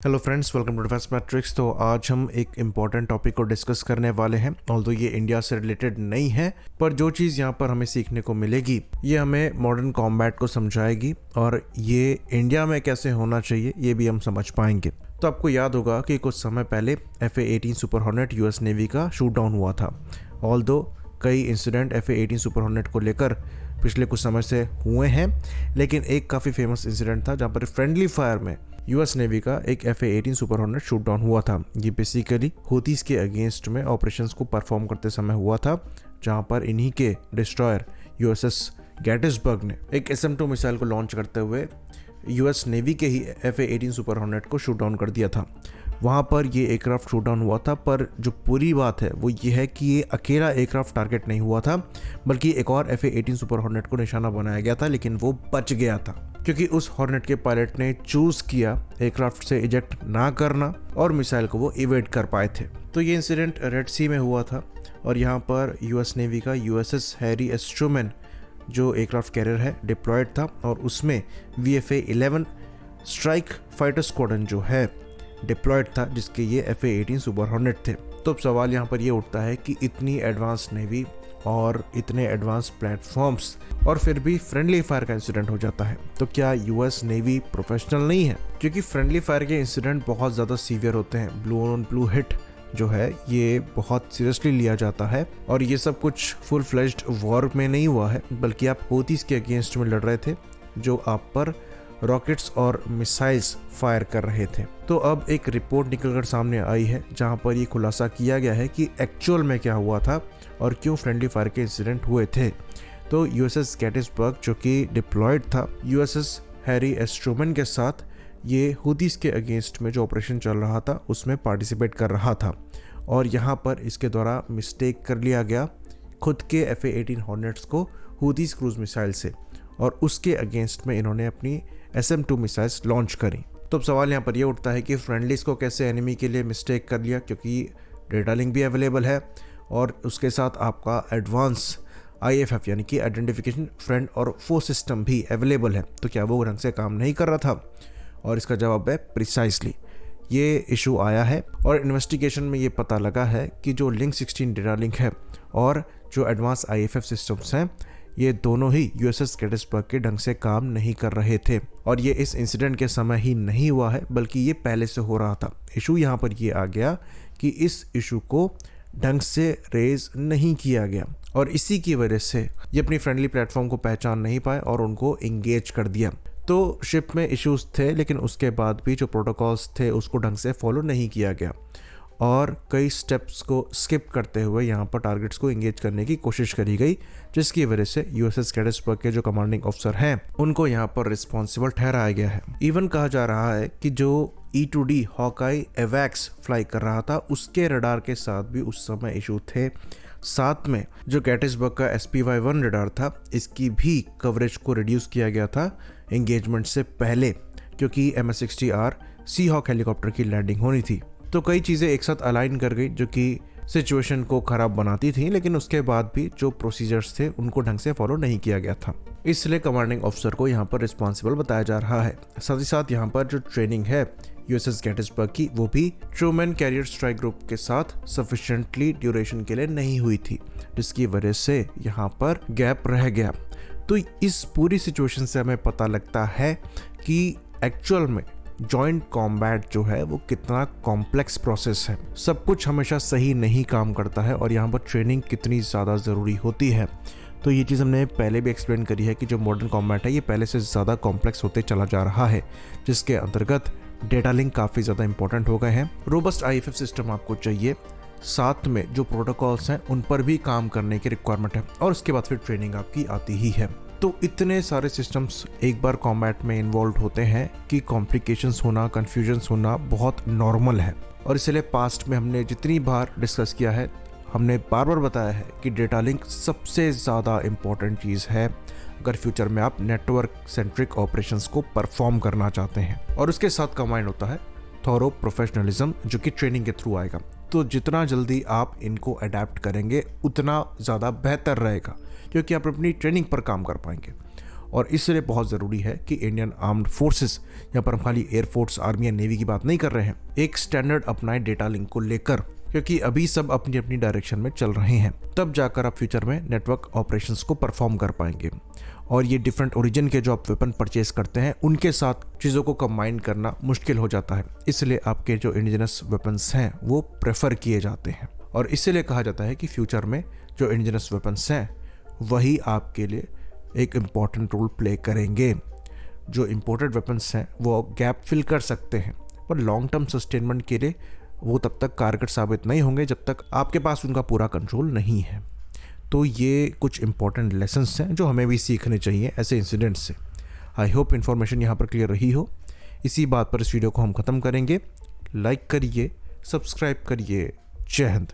Hello friends, welcome to defence matrix. तो आज हम एक इम्पॉर्टेंट टॉपिक को डिस्कस करने वाले हैं। ऑल्दो ये इंडिया से रिलेटेड नहीं है, पर जो चीज़ यहाँ पर हमें सीखने को मिलेगी ये हमें मॉडर्न कॉम्बैट को समझाएगी और ये इंडिया में कैसे होना चाहिए ये भी हम समझ पाएंगे। तो आपको याद होगा कि कुछ समय पहले FA-18 super hornet US navy का शूट डाउन हुआ था। ऑल्दो कई इंसिडेंट FA-18 सुपर हॉर्नेट को लेकर पिछले कुछ समय से हुए हैं, लेकिन एक काफ़ी फेमस इंसिडेंट था जहाँ पर फ्रेंडली फायर में यूएस नेवी का एक FA-18 super hornet shoot down हुआ था। ये बेसिकली हूतीस के अगेंस्ट में ऑपरेशंस को परफॉर्म करते समय हुआ था, जहां पर इन्हीं के डिस्ट्रॉयर USS गेटिसबर्ग ने एक SM-2 मिसाइल को लॉन्च करते हुए यूएस नेवी के ही FA-18 सुपर हॉर्नेट को शूट डाउन कर दिया था। वहाँ पर ये एयरक्राफ्ट शूट डाउन हुआ था, पर जो पूरी बात है वो ये है कि ये अकेला एयरक्राफ्ट टारगेट नहीं हुआ था, बल्कि एक और FA-18 सुपर हॉर्नेट को निशाना बनाया गया था, लेकिन वो बच गया था क्योंकि उस हॉर्नेट के पायलट ने चूज किया एयरक्राफ्ट से इजेक्ट ना करना और मिसाइल को वो इवेट कर पाए थे। तो ये इंसिडेंट रेड सी में हुआ था और यहाँ पर यूएस नेवी का USS हैरी एस ट्रूमैन जो एयरक्राफ्ट कैरियर है डिप्लॉयड था और उसमें VFA-11 स्ट्राइक फाइटर स्क्वाड्रन जो है डिप्लॉयड था, जिसके ये FA-18 सुपर हॉर्नेट थे। तो अब सवाल यहाँ पर ये उठता है कि इतनी एडवांस नेवी और इतने एडवांस प्लेटफॉर्म्स और फिर भी फ्रेंडली फायर का इंसिडेंट हो जाता है, तो क्या यूएस नेवी प्रोफेशनल नहीं है? क्योंकि फ्रेंडली फायर के इंसिडेंट बहुत ज़्यादा सीवियर होते हैं। ब्लू ऑन ब्लू हिट जो है ये बहुत सीरियसली लिया जाता है और ये सब कुछ फुल फ्लेज्ड वॉर में नहीं हुआ है, बल्कि आप हूतीस के अगेंस्ट में लड़ रहे थे जो आप पर रॉकेट्स और मिसाइल्स फायर कर रहे थे। तो अब एक रिपोर्ट निकलकर सामने आई है जहां पर ये खुलासा किया गया है कि एक्चुअल में क्या हुआ था और क्यों फ्रेंडली फायर के इंसिडेंट हुए थे। तो USS गेटिसबर्ग जो कि डिप्लॉयड था USS हैरी एस ट्रूमैन के साथ, ये हूतीस के अगेंस्ट में जो ऑपरेशन चल रहा था उसमें पार्टिसिपेट कर रहा था और यहाँ पर इसके द्वारा मिस्टेक कर लिया गया खुद के FA-18 हॉर्नेट्स को हूतीस क्रूज मिसाइल से, और उसके अगेंस्ट में इन्होंने अपनी SM-2 मिसाइल्स लॉन्च करी। तो अब सवाल यहाँ पर यह उठता है कि फ्रेंडलीज को कैसे एनिमी के लिए मिस्टेक कर लिया, क्योंकि डेटा लिंक भी अवेलेबल है और उसके साथ आपका एडवांस IFF यानी कि आइडेंटिफिकेशन फ्रेंड और फो सिस्टम भी अवेलेबल है, तो क्या वो ढंग से काम नहीं कर रहा था? और इसका जवाब है प्रिसाइसली। ये इशू आया है और इन्वेस्टिगेशन में ये पता लगा है कि जो लिंक 16 डेटा लिंक है और जो एडवांस IFF सिस्टम्स हैं, ये दोनों ही USS गेटिसबर्ग के ढंग से काम नहीं कर रहे थे और ये इस इंसिडेंट के समय ही नहीं हुआ है, बल्कि ये पहले से हो रहा था। इशू यहाँ पर ये आ गया कि इस इशू को ढंग से रेज नहीं किया गया और इसी की वजह से ये अपनी फ्रेंडली प्लेटफॉर्म को पहचान नहीं पाए और उनको इंगेज कर दिया। तो शिप में इश्यूज थे, लेकिन उसके बाद भी जो प्रोटोकॉल्स थे उसको ढंग से फॉलो नहीं किया गया और कई स्टेप्स को स्किप करते हुए यहाँ पर टारगेट्स को इंगेज करने की कोशिश करी गई, जिसकी वजह से USS गेटिसबर्ग के जो कमांडिंग ऑफिसर हैं उनको यहाँ पर रिस्पॉन्सिबल ठहराया गया है। इवन कहा जा रहा है कि जो E-2D हॉकाई एवैक्स फ्लाई कर रहा था उसके रडार के साथ भी उस समय इशू थे। साथ में जो गेटिसबर्ग का SPY-1 रडार था, इसकी भी कवरेज को रिड्यूस किया गया था एंगेजमेंट से पहले, क्योंकि MS-60R सीहॉक हेलीकॉप्टर की लैंडिंग होनी थी। तो कई चीज़ें एक साथ अलाइन कर गई जो कि सिचुएशन को ख़राब बनाती थी, लेकिन उसके बाद भी जो प्रोसीजर्स थे उनको ढंग से फॉलो नहीं किया गया था, इसलिए कमांडिंग ऑफिसर को यहाँ पर रिस्पॉन्सिबल बताया जा रहा है। साथ ही साथ यहाँ पर जो ट्रेनिंग है USS गेटिसबर्ग की, वो भी ट्रूमैन कैरियर स्ट्राइक ग्रुप के साथ सफिशिएंटली ड्यूरेशन के लिए नहीं हुई थी, जिसकी वजह से यहाँ पर गैप रह गया। तो इस पूरी सिचुएशन से हमें पता लगता है कि एक्चुअल में जॉइंट कॉम्बैट जो है वो कितना कॉम्प्लेक्स प्रोसेस है। सब कुछ हमेशा सही नहीं काम करता है और यहाँ पर ट्रेनिंग कितनी ज़्यादा ज़रूरी होती है। तो ये चीज़ हमने पहले भी एक्सप्लेन करी है कि जो मॉडर्न कॉम्बैट है ये पहले से ज़्यादा कॉम्प्लेक्स होते चला जा रहा है, जिसके अंतर्गत डेटा लिंक काफ़ी ज़्यादा इंपॉर्टेंट हो गए हैं। रोबस्ट IFF सिस्टम आपको चाहिए, साथ में जो प्रोटोकॉल्स हैं उन पर भी काम करने की रिक्वायरमेंट है और उसके बाद फिर ट्रेनिंग आपकी आती ही है। तो इतने सारे सिस्टम्स एक बार कॉम्बैट में इन्वॉल्व होते हैं कि कॉम्प्लिकेशंस होना, कन्फ्यूजन्स होना बहुत नॉर्मल है और इसलिए पास्ट में हमने जितनी बार डिस्कस किया है, हमने बार बार बताया है कि डेटा लिंक सबसे ज़्यादा इम्पॉर्टेंट चीज़ है अगर फ्यूचर में आप नेटवर्क सेंट्रिक ऑपरेशंस को परफॉर्म करना चाहते हैं। और उसके साथ कंबाइंड होता है थॉरो प्रोफेशनलिज्म, जो कि ट्रेनिंग के थ्रू आएगा। तो जितना जल्दी आप इनको अडेप्ट करेंगे उतना ज़्यादा बेहतर रहेगा, क्योंकि आप अपनी ट्रेनिंग पर काम कर पाएंगे और इसलिए बहुत ज़रूरी है कि इंडियन आर्म्ड फोर्सेस, यहाँ पर हम खाली एयरफोर्स, आर्मी या नेवी की बात नहीं कर रहे हैं, एक स्टैंडर्ड अपनाए डेटा लिंक को लेकर, क्योंकि अभी सब अपनी अपनी डायरेक्शन में चल रहे हैं। तब जाकर आप फ्यूचर में नेटवर्क ऑपरेशंस को परफॉर्म कर पाएंगे। और ये डिफरेंट ओरिजिन के जो आप वेपन परचेज करते हैं उनके साथ चीज़ों को कंबाइन करना मुश्किल हो जाता है, इसलिए आपके जो इंडिजिनस वेपन्स हैं वो प्रेफर किए जाते हैं। और इसीलिए कहा जाता है कि फ्यूचर में जो इंडिजिनस वेपन्स हैं वही आपके लिए एक इम्पॉर्टेंट रोल प्ले करेंगे। जो इम्पोर्टेड वेपन्स हैं वो गैप फिल कर सकते हैं, पर लॉन्ग टर्म सस्टेनमेंट के लिए वो तब तक कारगर साबित नहीं होंगे जब तक आपके पास उनका पूरा कंट्रोल नहीं है। तो ये कुछ इंपॉर्टेंट लेसन्स हैं जो हमें भी सीखने चाहिए ऐसे इंसिडेंट्स से। आई होप इन्फॉर्मेशन यहाँ पर क्लियर रही हो। इसी बात पर इस वीडियो को हम ख़त्म करेंगे। लाइक करिए, सब्सक्राइब करिए। जय हिंद।